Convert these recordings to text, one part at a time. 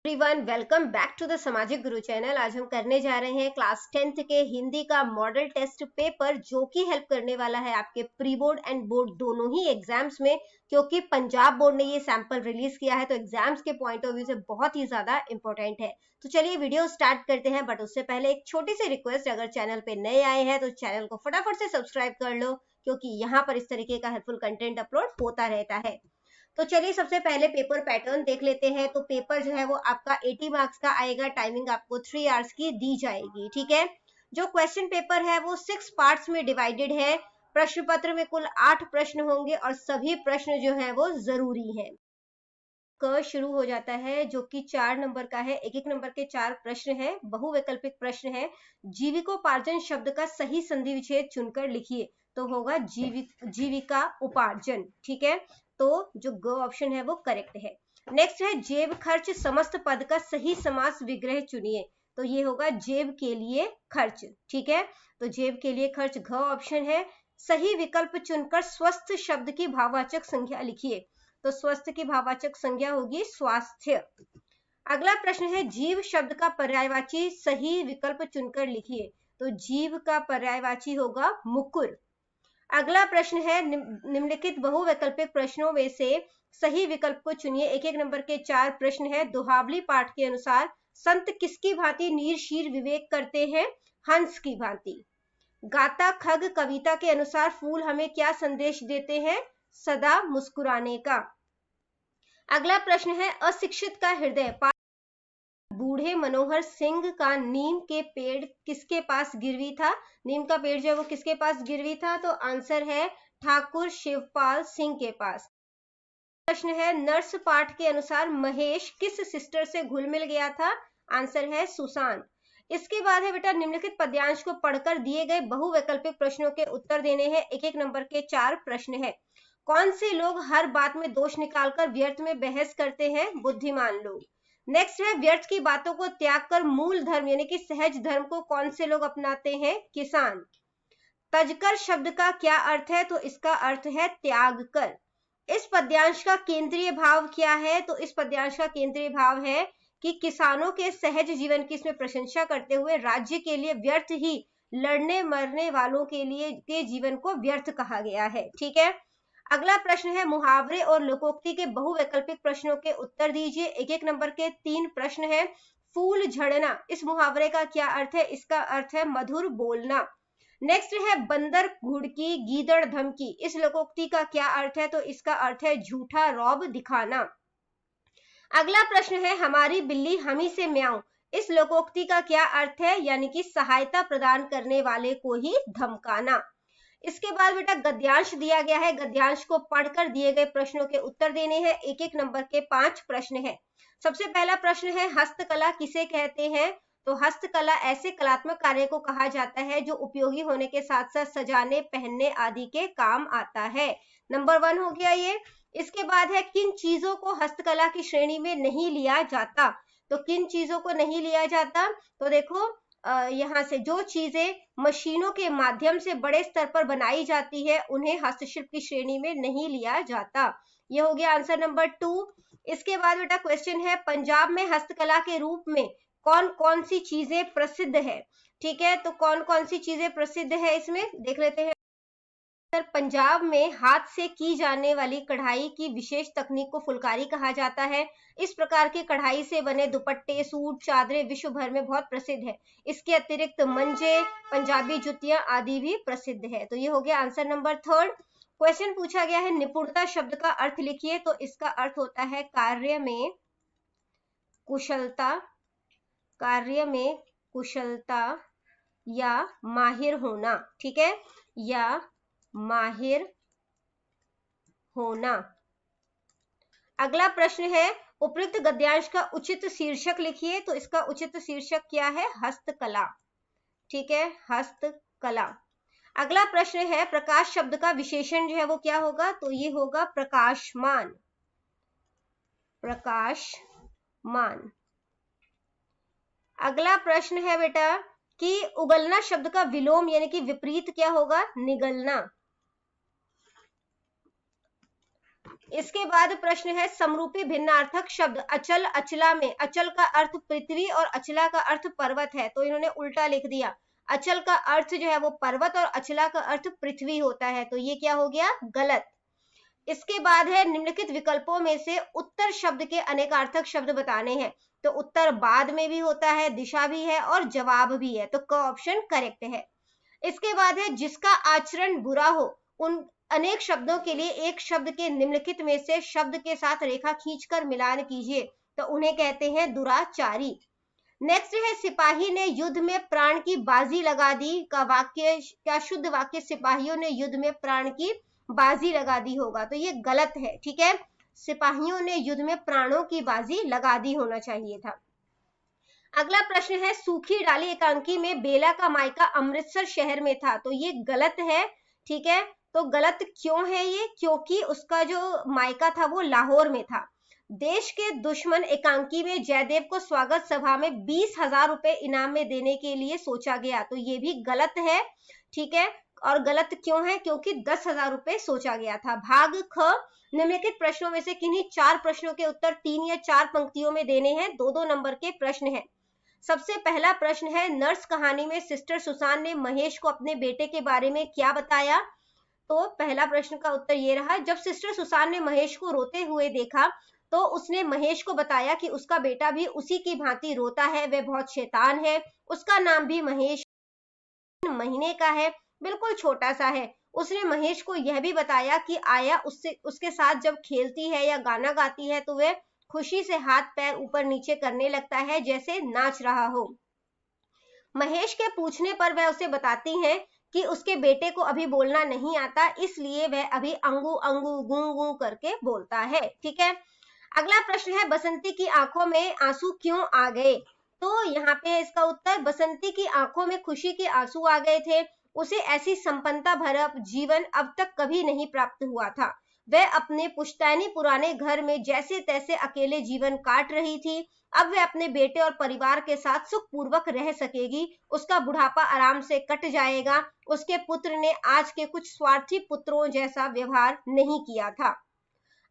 Everyone, welcome back to the Samajik Guru channel. आज हम करने जा रहे हैं क्लास 10th के हिंदी का मॉडल टेस्ट पेपर, जो कि हेल्प करने वाला है आपके प्री बोर्ड एंड बोर्ड दोनों ही एग्जाम्स में, क्योंकि पंजाब बोर्ड ने ये सैंपल रिलीज किया है तो एग्जाम्स के पॉइंट ऑफ व्यू से बहुत ही ज्यादा इंपॉर्टेंट है। तो चलिए वीडियो स्टार्ट करते हैं, बट उससे पहले एक छोटी सी रिक्वेस्ट, अगर चैनल पे नए आए हैं तो चैनल को फटाफट से सब्सक्राइब कर लो, क्योंकि यहाँ पर इस तरीके का हेल्पफुल कंटेंट अपलोड होता रहता है। तो चलिए सबसे पहले पेपर पैटर्न देख लेते हैं। तो पेपर जो है वो आपका 80 मार्क्स का आएगा, टाइमिंग आपको 3 आवर्स की दी जाएगी। ठीक है, जो क्वेश्चन पेपर है वो 6 पार्ट्स में डिवाइडेड है। प्रश्न पत्र में कुल 8 प्रश्न होंगे और सभी प्रश्न जो है वो जरूरी है। क शुरू हो जाता है, जो कि 4 नंबर का है। एक एक नंबर के 4 प्रश्न है, बहुवैकल्पिक प्रश्न है। जीविकोपार्जन शब्द का सही संधि विच्छेद चुनकर लिखिए, तो होगा जीविका उपार्जन। ठीक है, तो जो ग ऑप्शन है वो करेक्ट है। नेक्स्ट है जेब खर्च समस्त पद का सही समास विग्रह चुनिए, तो ये होगा जेब के लिए खर्च। ठीक है, तो जेब के लिए खर्च घ ऑप्शन है। सही विकल्प चुनकर स्वस्थ शब्द की भाववाचक संज्ञा लिखिए, तो स्वस्थ की भाववाचक संज्ञा होगी स्वास्थ्य। अगला प्रश्न है जीव शब्द का पर्यायवाची सही विकल्प चुनकर लिखिए, तो जीव का पर्यायवाची होगा मुकुर। अगला प्रश्न है निम्नलिखित बहुवैकल्पिक प्रश्नों में से सही विकल्प को चुनिए। एक एक नंबर के 4 प्रश्न है। दोहावली पाठ के अनुसार संत किसकी भांति नीर शीर विवेक करते हैं? हंस की भांति। गाता खग कविता के अनुसार फूल हमें क्या संदेश देते हैं? सदा मुस्कुराने का। अगला प्रश्न है अशिक्षित का हृदय। बूढ़े मनोहर सिंह का नीम के पेड़ किसके पास गिरवी था? नीम का पेड़ जो है वो किसके पास गिरवी था? तो आंसर है ठाकुर शिवपाल सिंह के पास। प्रश्न है नर्स पाठ के अनुसार महेश किस सिस्टर से घुल मिल गया था? आंसर है सुसान। इसके बाद है बेटा निम्नलिखित पद्यांश को पढ़कर दिए गए बहुवैकल्पिक प्रश्नों के उत्तर देने हैं। एक एक नंबर के 4 प्रश्न है। कौन से लोग हर बात में दोष निकालकर व्यर्थ में बहस करते हैं? बुद्धिमान लोग। नेक्स्ट है व्यर्थ की बातों को त्याग कर मूल धर्म यानी कि सहज धर्म को कौन से लोग अपनाते हैं? किसान। तजकर शब्द का क्या अर्थ है? तो इसका अर्थ है त्याग कर। इस पद्यांश का केंद्रीय भाव क्या है? तो इस पद्यांश का केंद्रीय भाव है कि किसानों के सहज जीवन की इसमें प्रशंसा करते हुए राज्य के लिए व्यर्थ ही लड़ने मरने वालों के लिए के जीवन को व्यर्थ कहा गया है। ठीक है, अगला प्रश्न है मुहावरे और लोकोक्ति के बहुवैकल्पिक प्रश्नों के उत्तर दीजिए। एक एक नंबर के 3 प्रश्न है। फूल झड़ना, इस मुहावरे का क्या अर्थ है? इसका अर्थ है मधुर बोलना। नेक्स्ट है बंदर घुड़की गीदड़ धमकी, इस लोकोक्ति का क्या अर्थ है? तो इसका अर्थ है झूठा रौब दिखाना। अगला प्रश्न है हमारी बिल्ली हमी से म्याऊं, इस लोकोक्ति का क्या अर्थ है? यानी कि सहायता प्रदान करने वाले को ही धमकाना। इसके बाद बेटा गद्यांश दिया गया है। गद्यांश को पढ़कर दिए गए प्रश्नों के उत्तर देने हैं। एक एक नंबर के 5 प्रश्न है। सबसे पहला प्रश्न है हस्तकला किसे कहते हैं? तो हस्तकला ऐसे कलात्मक कार्य को कहा जाता है जो उपयोगी होने के साथ साथ सजाने पहनने आदि के काम आता है। नंबर 1 हो गया ये। इसके बाद है किन चीजों को हस्तकला की श्रेणी में नहीं लिया जाता? तो किन चीजों को नहीं लिया जाता? तो देखो यहाँ से जो चीजें मशीनों के माध्यम से बड़े स्तर पर बनाई जाती है उन्हें हस्तशिल्प की श्रेणी में नहीं लिया जाता। ये हो गया आंसर नंबर 2। इसके बाद बेटा क्वेश्चन है पंजाब में हस्तकला के रूप में कौन कौन सी चीजें प्रसिद्ध है? ठीक है, तो कौन कौन सी चीजें प्रसिद्ध है इसमें देख लेते हैं। पंजाब में हाथ से की जाने वाली कढ़ाई की विशेष तकनीक को फुलकारी कहा जाता है। इस प्रकार की कढ़ाई से बने दुपट्टे सूट चादरें विश्व भर में बहुत प्रसिद्ध है। इसके अतिरिक्त मंजे पंजाबी जुतियां आदि भी प्रसिद्ध है। तो ये हो गया आंसर नंबर 3। क्वेश्चन पूछा गया है निपुणता शब्द का अर्थ लिखिए, तो इसका अर्थ होता है कार्य में कुशलता, कार्य में कुशलता या माहिर होना। ठीक है, या माहिर होना। अगला प्रश्न है उपयुक्त गद्यांश का उचित शीर्षक लिखिए, तो इसका उचित शीर्षक क्या है? हस्तकला। ठीक है, हस्तकला। अगला प्रश्न है प्रकाश शब्द का विशेषण जो है वो क्या होगा? तो ये होगा प्रकाशमान। प्रकाशमान। अगला प्रश्न है बेटा कि उगलना शब्द का विलोम यानी कि विपरीत क्या होगा? निगलना। इसके बाद प्रश्न है समरूपी भिन्नार्थक शब्द अचल अचला में अचल का अर्थ पृथ्वी और अचला का अर्थ पर्वत है, तो इन्होंने उल्टा लिख दिया। अचल का अर्थ जो है वो पर्वत और अचला का अर्थ पृथ्वी होता है, तो ये क्या हो गया, गलत। इसके बाद है निम्नलिखित विकल्पों में से उत्तर शब्द के अनेकार्थक शब्द बताने हैं, तो उत्तर बाद में भी होता है, दिशा भी है और जवाब भी है, तो क ऑप्शन करेक्ट है। इसके बाद है जिसका आचरण बुरा हो उन अनेक शब्दों के लिए एक शब्द के निम्नलिखित में से शब्द के साथ रेखा खींचकर मिलान कीजिए, तो उन्हें कहते हैं दुराचारी। नेक्स्ट है सिपाही ने युद्ध में प्राण की बाजी लगा दी का वाक्य, क्या शुद्ध वाक्य सिपाहियों ने युद्ध में प्राण की बाजी लगा दी होगा, तो ये गलत है, ठीक है। सिपाहियों ने युद्ध में प्राणों की बाजी लगा दी होना चाहिए था। अगला प्रश्न है सूखी डाली एकांकी में बेला का मायका अमृतसर शहर में था, तो ये गलत है, ठीक है। तो गलत क्यों है ये, क्योंकि उसका जो मायका था वो लाहौर में था। देश के दुश्मन एकांकी में जयदेव को स्वागत सभा में 20,000 रुपए इनाम में देने के लिए सोचा गया, तो ये भी गलत है, ठीक है। और गलत क्यों है, क्योंकि 10,000 रुपए सोचा गया था। भाग ख निम्नलिखित प्रश्नों में से किन्हीं 4 प्रश्नों के उत्तर 3 या 4 पंक्तियों में देने हैं, 2-2 नंबर के प्रश्न हैं। सबसे पहला प्रश्न है नर्स कहानी में सिस्टर सुसान ने महेश को अपने बेटे के बारे में क्या बताया, तो पहला प्रश्न का उत्तर ये रहा, जब सिस्टर सुसान ने महेश को रोते हुए देखा तो उसने महेश को बताया कि उसका बेटा भी उसी की भांति रोता है, वह बहुत शैतान है, उसका नाम भी महेश महीने का है, बिल्कुल छोटा सा है। उसने महेश को यह भी बताया कि आया उसके साथ जब खेलती है या गाना गाती है तो वह खुशी से हाथ पैर ऊपर नीचे करने लगता है जैसे नाच रहा हो। महेश के पूछने पर वह उसे बताती है कि उसके बेटे को अभी बोलना नहीं आता, इसलिए वह अभी अंगू अंगू गूं गूं करके बोलता है, ठीक है। अगला प्रश्न है बसंती की आंखों में आंसू क्यों आ गए, तो यहाँ पे है इसका उत्तर, बसंती की आंखों में खुशी के आंसू आ गए थे। उसे ऐसी संपन्नता भरा जीवन अब तक कभी नहीं प्राप्त हुआ था। वह अपने पुश्तैनी पुराने घर में जैसे तैसे अकेले जीवन काट रही थी। अब वह अपने बेटे और परिवार के साथ सुखपूर्वक रह सकेगी, उसका बुढ़ापा आराम से कट जाएगा। उसके पुत्र ने आज के कुछ स्वार्थी पुत्रों जैसा व्यवहार नहीं किया था।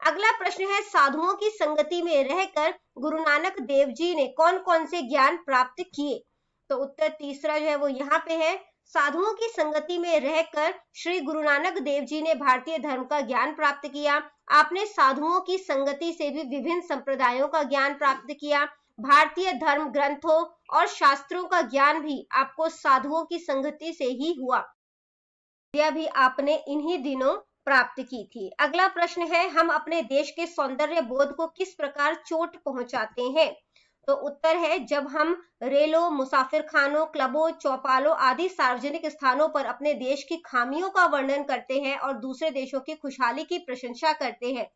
अगला प्रश्न है साधुओं की संगति में रहकर गुरु नानक देव जी ने कौन कौन से ज्ञान प्राप्त किए, तो उत्तर तीसरा जो है वो यहाँ पे है, साधुओं की संगति में रहकर श्री गुरु नानक देव जी ने भारतीय धर्म का ज्ञान प्राप्त किया। आपने साधुओं की संगति से भी विभिन्न संप्रदायों का ज्ञान प्राप्त किया। भारतीय धर्म ग्रंथों और शास्त्रों का ज्ञान भी आपको साधुओं की संगति से ही हुआ, यह भी आपने इन्हीं दिनों प्राप्त की थी। अगला प्रश्न है हम अपने देश के सौंदर्य बोध को किस प्रकार चोट पहुंचाते हैं, तो उत्तर है जब हम रेलों, मुसाफिर खानों, क्लबों, चौपालों आदि सार्वजनिक स्थानों पर अपने देश की खामियों का वर्णन करते हैं और दूसरे देशों की खुशहाली की प्रशंसा करते हैं,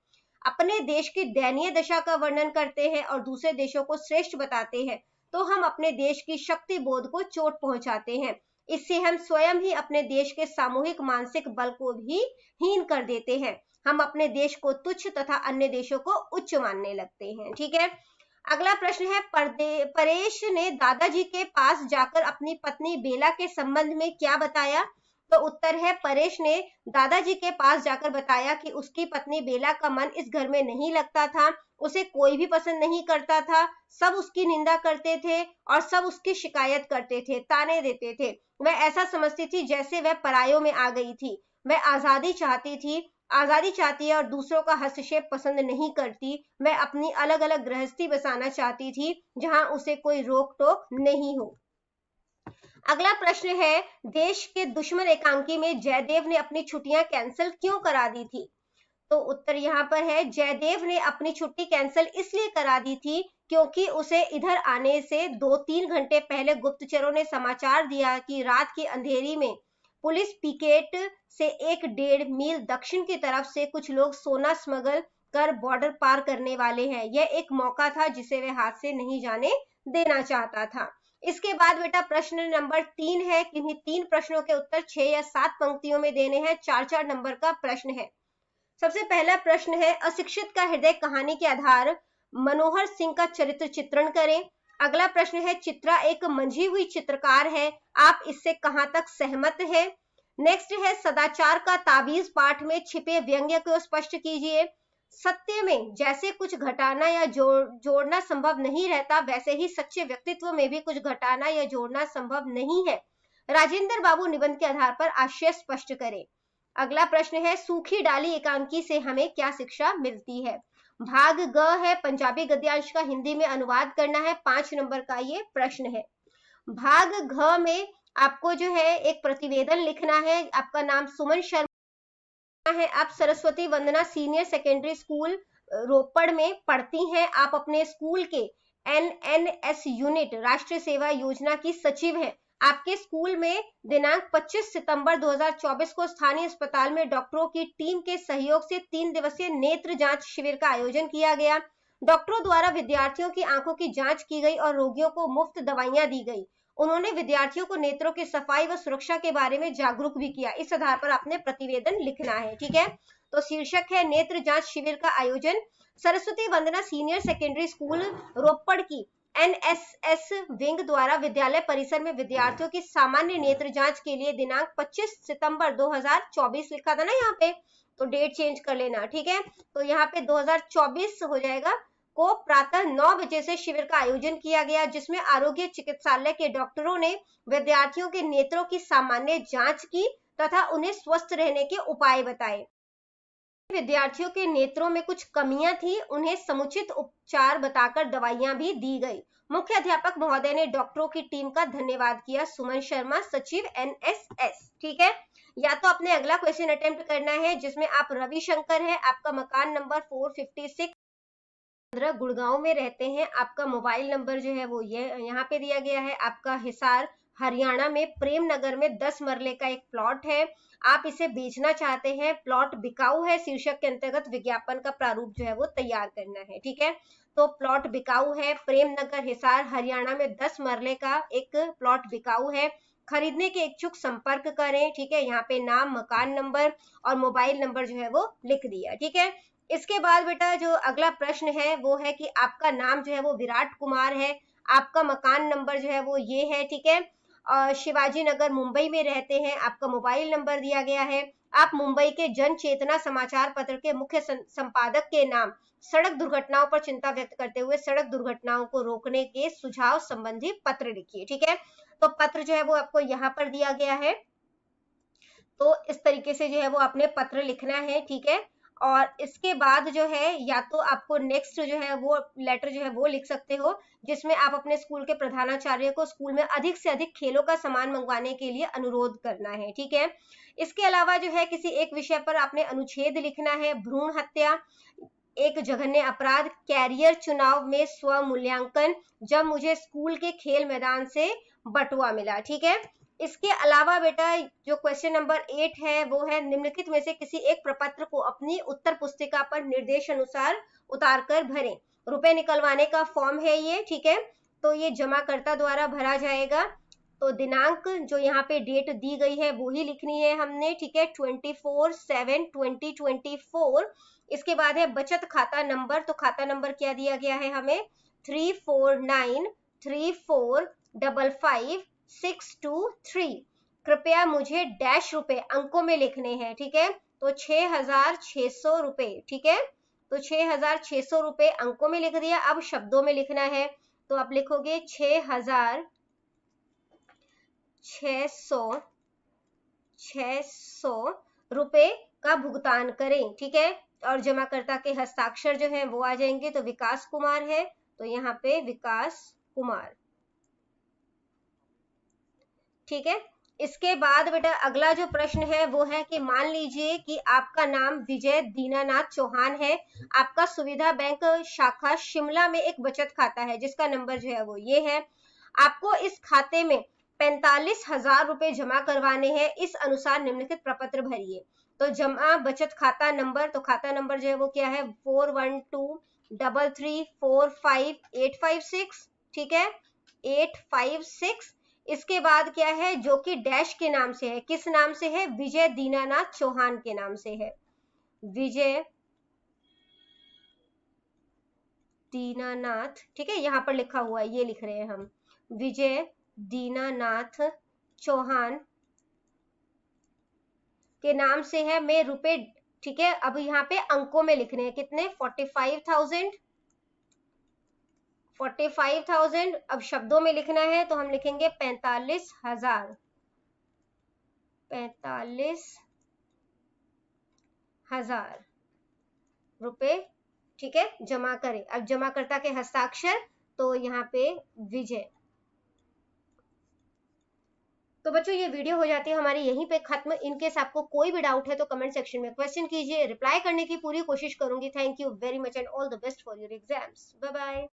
अपने देश की दयनीय दशा का वर्णन करते हैं और दूसरे देशों को श्रेष्ठ बताते हैं, तो हम अपने देश की शक्ति बोध को चोट पहुंचाते हैं। इससे हम स्वयं ही अपने देश के सामूहिक मानसिक बल को भी हीन कर देते हैं। हम अपने देश को तुच्छ तथा अन्य देशों को उच्च मानने लगते हैं, ठीक है। अगला प्रश्न है परेश ने दादाजी के पास जाकर अपनी पत्नी बेला के संबंध में क्या बताया, तो उत्तर है परेश ने दादाजी के पास जाकर बताया कि उसकी पत्नी बेला का मन इस घर में नहीं लगता था, उसे कोई भी पसंद नहीं करता था, सब उसकी निंदा करते थे और सब उसकी शिकायत करते थे, ताने देते थे। वह ऐसा समझती थी जैसे वह परायों में आ गई थी। वह आजादी चाहती है और दूसरों का हस्तक्षेप पसंद नहीं करती। वह अपनी अलग अलग गृहस्थी बसाना चाहती थी जहां उसे कोई रोक टोक नहीं हो। अगला प्रश्न है देश के दुश्मन एकांकी में जयदेव ने अपनी छुट्टियां कैंसिल क्यों करा दी थी, तो उत्तर यहाँ पर है जयदेव ने अपनी छुट्टी कैंसिल इसलिए करा दी थी क्योंकि उसे इधर आने से 2-3 घंटे पहले गुप्तचरों ने समाचार दिया कि रात की अंधेरी में पुलिस पिकेट से 1-1.5 मील दक्षिण की तरफ से कुछ लोग सोना स्मगल कर बॉर्डर पार करने वाले हैं। यह एक मौका था जिसे वह हाथ से नहीं जाने देना चाहता था। इसके बाद बेटा प्रश्न नंबर 3 है, किन्हीं 3 प्रश्नों के उत्तर 6 या 7 पंक्तियों में देने हैं। 4-4 नंबर का प्रश्न है। सबसे पहला प्रश्न है अशिक्षित का हृदय कहानी के आधार मनोहर सिंह का चरित्र चित्रण करें। अगला प्रश्न है चित्रा एक मंझी हुई चित्रकार है, आप इससे कहां तक सहमत हैं। नेक्स्ट है सदाचार का ताबीज पाठ में छिपे व्यंग्य को स्पष्ट कीजिए। सत्य में जैसे कुछ घटाना या जोड़ना संभव नहीं रहता, वैसे ही सच्चे व्यक्तित्व में भी कुछ घटाना या जोड़ना संभव नहीं है। राजेंद्र बाबू निबंध के आधार पर आशय स्पष्ट करें। अगला प्रश्न है, सूखी डाली एकांकी से हमें क्या शिक्षा मिलती है। भाग ग है, पंजाबी गद्यांश का हिंदी में अनुवाद करना है। 5 नंबर का ये प्रश्न है। भाग घ में आपको जो है एक प्रतिवेदन लिखना है। आपका नाम सुमन शर्मा है, आप सरस्वती वंदना सीनियर सेकेंडरी स्कूल रोपड़ में पढ़ती हैं। आप अपने स्कूल के NNS यूनिट राष्ट्रीय सेवा योजना की सचिव हैं। आपके स्कूल में दिनांक 25 सितंबर 2024 को स्थानीय अस्पताल में डॉक्टरों की टीम के सहयोग से 3 दिवसीय नेत्र जांच शिविर का आयोजन किया गया। डॉक्टरों द्वारा विद्यार्थियों की आंखों की जांच की गई और रोगियों को मुफ्त दवाइयां दी गई। उन्होंने विद्यार्थियों को नेत्रों की सफाई व सुरक्षा के बारे में जागरूक भी किया। इस आधार पर आपने प्रतिवेदन लिखना है, ठीक है। तो शीर्षक है नेत्र जांच शिविर का आयोजन। सरस्वती वंदना सीनियर सेकेंडरी स्कूल रोपड़ की NSS विंग द्वारा विद्यालय परिसर में विद्यार्थियों की सामान्य नेत्र जांच के लिए दिनांक 25 सितंबर 2024 लिखा था ना यहाँ पे, तो डेट चेंज कर लेना, ठीक है। तो यहाँ पे 2024 हो जाएगा, को प्रातः 9 बजे से शिविर का आयोजन किया गया, जिसमें आरोग्य चिकित्सालय के डॉक्टरों ने विद्यार्थियों के नेत्रों की सामान्य जांच की तथा उन्हें स्वस्थ रहने के उपाय बताए। विद्यार्थियों के नेत्रों में कुछ कमियां थी, उन्हें समुचित उपचार बताकर दवाइयां भी दी गई। मुख्य अध्यापक महोदय ने डॉक्टरों की टीम का धन्यवाद किया। सुमन शर्मा, सचिव NSS, ठीक है। या तो अपने अगला क्वेश्चन अटेम्प्ट करना है, जिसमें आप रविशंकर है, आपका मकान नंबर 456 गुड़गांव में रहते हैं। आपका मोबाइल नंबर जो है वो ये यहाँ पे दिया गया है। आपका हिसार हरियाणा में प्रेम नगर में 10 मरले का एक प्लॉट है, आप इसे बेचना चाहते हैं। प्लॉट बिकाऊ है, शीर्षक के अंतर्गत विज्ञापन का प्रारूप जो है वो तैयार करना है, ठीक है। तो प्लॉट बिकाऊ है, प्रेम नगर हिसार हरियाणा में 10 मरले का एक प्लॉट बिकाऊ है, खरीदने के इच्छुक संपर्क करें, ठीक है। यहाँ पे नाम, मकान नंबर और मोबाइल नंबर जो है वो लिख दिया, ठीक है। इसके बाद बेटा जो अगला प्रश्न है वो है कि आपका नाम जो है वो विराट कुमार है, आपका मकान नंबर जो है वो ये है, ठीक है। शिवाजी नगर मुंबई में रहते हैं, आपका मोबाइल नंबर दिया गया है। आप मुंबई के जन चेतना समाचार पत्र के मुख्य संपादक के नाम सड़क दुर्घटनाओं पर चिंता व्यक्त करते हुए सड़क दुर्घटनाओं को रोकने के सुझाव संबंधी पत्र लिखिए, ठीक है। तो पत्र जो है वो आपको यहाँ पर दिया गया है, तो इस तरीके से जो है वो आपने पत्र लिखना है, ठीक है। और इसके बाद जो है या तो आपको नेक्स्ट जो है वो लेटर जो है वो लिख सकते हो, जिसमें आप अपने स्कूल के प्रधानाचार्य को स्कूल में अधिक से अधिक खेलों का सामान मंगवाने के लिए अनुरोध करना है, ठीक है। इसके अलावा जो है किसी एक विषय पर आपने अनुच्छेद लिखना है। भ्रूण हत्या एक जघन्य अपराध, कैरियर चुनाव में स्व मूल्यांकन, जब मुझे स्कूल के खेल मैदान से बटुआ मिला, ठीक है। इसके अलावा बेटा जो क्वेश्चन नंबर 8 है वो है निम्नलिखित में से किसी एक प्रपत्र को अपनी उत्तर पुस्तिका पर निर्देश अनुसार उतार कर भरें। रुपए निकलवाने का फॉर्म है ये, ठीक है। तो ये जमाकर्ता द्वारा भरा जाएगा। तो दिनांक जो यहाँ पे डेट दी गई है वो ही लिखनी है हमने, ठीक है, 24/7/2024। इसके बाद है बचत खाता नंबर, तो खाता नंबर क्या दिया गया है हमें, 3493455623। कृपया मुझे डैश रुपए अंकों में लिखने हैं, ठीक है। तो 6600 रुपए, ठीक है। तो 6600 रुपए अंकों में लिख दिया। अब शब्दों में लिखना है, तो आप लिखोगे 6600 रुपए का भुगतान करें, ठीक है। और जमाकर्ता के हस्ताक्षर जो है वो आ जाएंगे, तो विकास कुमार है, तो यहाँ पे विकास कुमार, ठीक है। इसके बाद बेटा अगला जो प्रश्न है वो है कि मान लीजिए कि आपका नाम विजय दीनानाथ चौहान है, आपका सुविधा बैंक शाखा शिमला में एक बचत खाता है जिसका नंबर जो है वो ये है। आपको इस खाते में 45,000 रुपए जमा करवाने हैं, इस अनुसार निम्नलिखित प्रपत्र भरिए। तो जमा बचत खाता नंबर, तो खाता नंबर जो है वो क्या है, 4123345856, ठीक है, 856। इसके बाद क्या है, जो कि डैश के नाम से है, किस नाम से है, विजय दीनानाथ चौहान के नाम से है, विजय दीनानाथ, ठीक है। यहां पर लिखा हुआ है, ये लिख रहे हैं हम, विजय दीनानाथ चौहान के नाम से है। मैं रुपए ठीक है, अब यहाँ पे अंकों में लिखने हैं कितने, 45,000, 45,000। अब शब्दों में लिखना है तो हम लिखेंगे 45,000, 45,000 रुपए। ठीक है, जमा करें। अब जमाकर्ता के हस्ताक्षर, तो यहाँ पे विजय। तो बच्चों ये वीडियो हो जाती है हमारी यहीं पे खत्म। इनकेस आपको कोई भी डाउट है तो कमेंट सेक्शन में क्वेश्चन कीजिए, रिप्लाई करने की पूरी कोशिश करूंगी। Thank you very much and all the best for your exams. Bye bye.